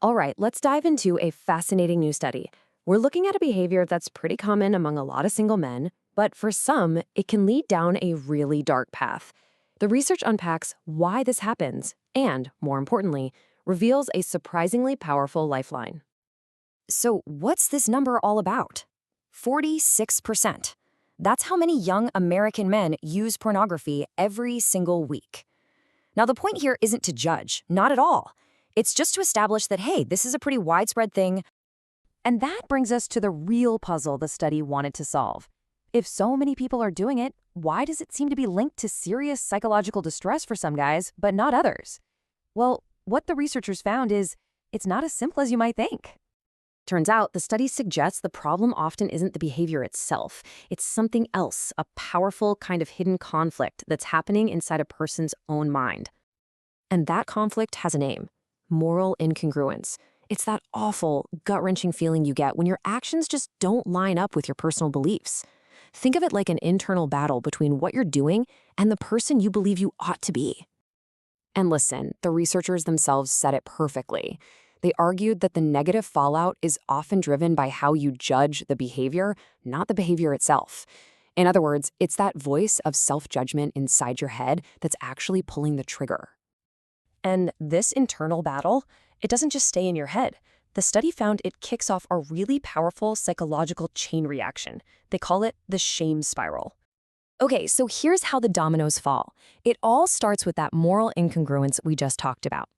All right, let's dive into a fascinating new study. We're looking at a behavior that's pretty common among a lot of single men, but for some, it can lead down a really dark path. The research unpacks why this happens and, more importantly, reveals a surprisingly powerful lifeline. So, what's this number all about? 46%. That's how many young American men use pornography every single week. Now, the point here isn't to judge, not at all. It's just to establish that, hey, this is a pretty widespread thing. And that brings us to the real puzzle the study wanted to solve. If so many people are doing it, why does it seem to be linked to serious psychological distress for some guys, but not others? Well, what the researchers found is it's not as simple as you might think. Turns out, the study suggests the problem often isn't the behavior itself. It's something else, a powerful kind of hidden conflict that's happening inside a person's own mind. And that conflict has a name: moral incongruence. It's that awful, gut-wrenching feeling you get when your actions just don't line up with your personal beliefs. Think of it like an internal battle between what you're doing and the person you believe you ought to be. And listen, the researchers themselves said it perfectly. They argued that the negative fallout is often driven by how you judge the behavior, not the behavior itself. In other words, it's that voice of self-judgment inside your head that's actually pulling the trigger. And this internal battle, it doesn't just stay in your head. The study found it kicks off a really powerful psychological chain reaction. They call it the shame spiral. Okay, so here's how the dominoes fall. It all starts with that moral incongruence we just talked about.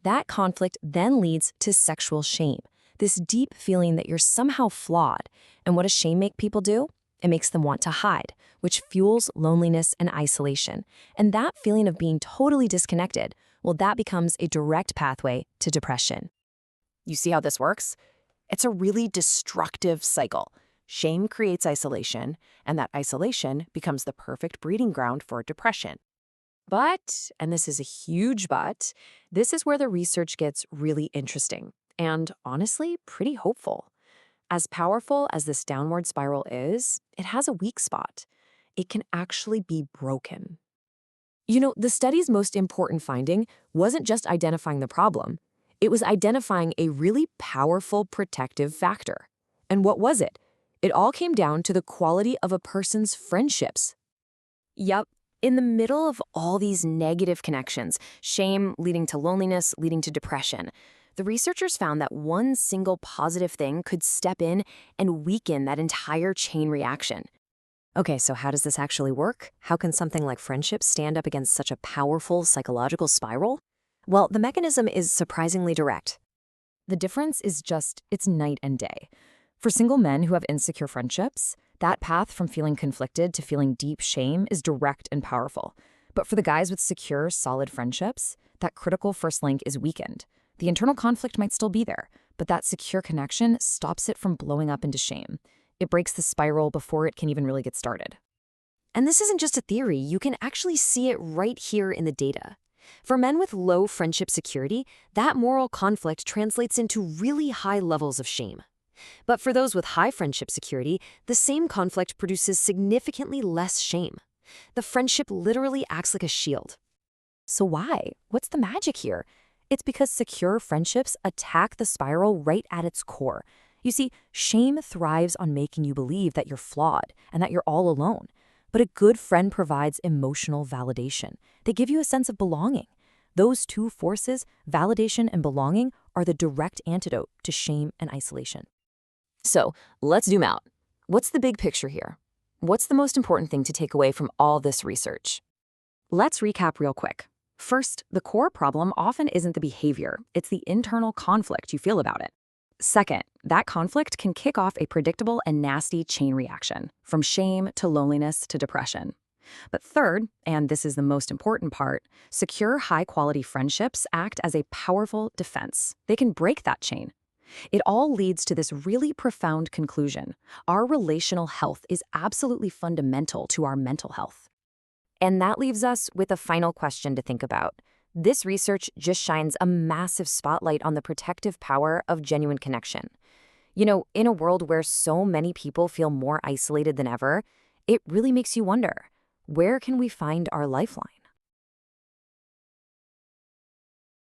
That conflict then leads to sexual shame, this deep feeling that you're somehow flawed. And what does shame make people do? It makes them want to hide, which fuels loneliness and isolation. And that feeling of being totally disconnected, well, that becomes a direct pathway to depression. You see how this works? It's a really destructive cycle. Shame creates isolation, and that isolation becomes the perfect breeding ground for depression. But, and this is a huge but, this is where the research gets really interesting and, honestly, pretty hopeful. As powerful as this downward spiral is, it has a weak spot. It can actually be broken. You know, the study's most important finding wasn't just identifying the problem. It was identifying a really powerful protective factor. And what was it? It all came down to the quality of a person's friendships. Yup. In the middle of all these negative connections, shame leading to loneliness, leading to depression, the researchers found that one single positive thing could step in and weaken that entire chain reaction. Okay, so how does this actually work? How can something like friendship stand up against such a powerful psychological spiral? Well, the mechanism is surprisingly direct. The difference is just, it's night and day. For single men who have insecure friendships, that path from feeling conflicted to feeling deep shame is direct and powerful. But for the guys with secure, solid friendships, that critical first link is weakened. The internal conflict might still be there, but that secure connection stops it from blowing up into shame. It breaks the spiral before it can even really get started. And this isn't just a theory. You can actually see it right here in the data. For men with low friendship security, that moral conflict translates into really high levels of shame. But for those with high friendship security, the same conflict produces significantly less shame. The friendship literally acts like a shield. So why? What's the magic here? It's because secure friendships attack the spiral right at its core. You see, shame thrives on making you believe that you're flawed and that you're all alone. But a good friend provides emotional validation. They give you a sense of belonging. Those two forces, validation and belonging, are the direct antidote to shame and isolation. So, let's zoom out. What's the big picture here? What's the most important thing to take away from all this research? Let's recap real quick. First, the core problem often isn't the behavior, it's the internal conflict you feel about it. Second, that conflict can kick off a predictable and nasty chain reaction, from shame to loneliness to depression. But third, and this is the most important part, secure high-quality friendships act as a powerful defense. They can break that chain. It all leads to this really profound conclusion. Our relational health is absolutely fundamental to our mental health. And that leaves us with a final question to think about. This research just shines a massive spotlight on the protective power of genuine connection. You know, in a world where so many people feel more isolated than ever, it really makes you wonder, where can we find our lifeline?